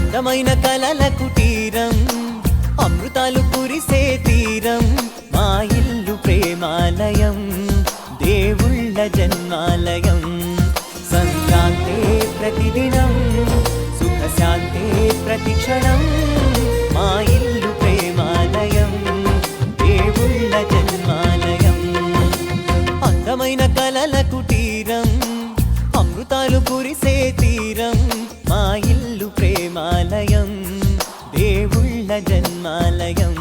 అందమైన కలల కుటీరం, అమృతాలు కురిసే తీరం, మా ఇల్లు ప్రేమాలయం, దేవుళ్ళ జన్మాలయం. సంక్రాంతే ప్రతిదినం, సుఖశాంతే ప్రతిక్షణం, మా ఇల్లు ప్రేమాలయం, దేవుళ్ళ జన్మాలయం. అందమైన కలల కుటీరం, అమృతాలు కురిసే తీరం, మా ఇల్లు ప్రేమాలయం, దేవుళ్ళ జన్మాలయం.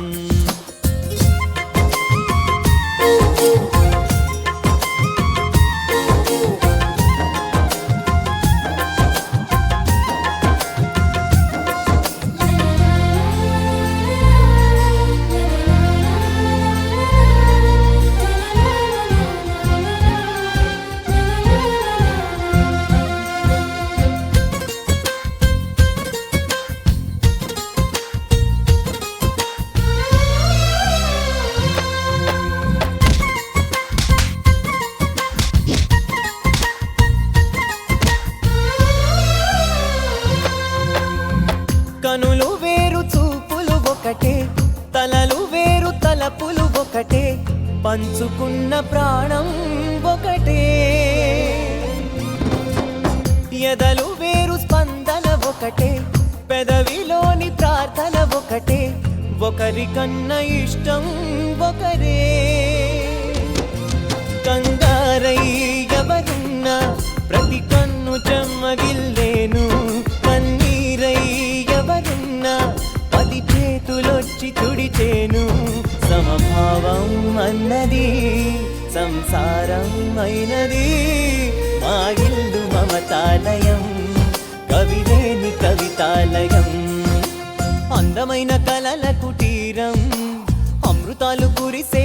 కనులు వేరు చూపులు ఒకటే, తలలు వేరు తలపులు ఒకటే, పంచుకున్న ప్రాణం ఒకటే. ఎదలు వేరు స్పందన ఒకటే, పెదవిలోని ప్రార్థన ఒకటే, ఒకరికన్నా ఇష్టం ఒకరే. కంగారై ఎవరున్నా ప్రతి కన్ను చెమ్మగిల్లేను, కన్నీరై ఎవరున్నా పది చేతులొచ్చి తుడిచేను. సమభావం అన్నది సంసారం అయినది, మా ఇల్లు మమతాలయం, కవిలేని కవితాలయం. అందమైన కలల కుటీరం, అమృతాలు కురిసే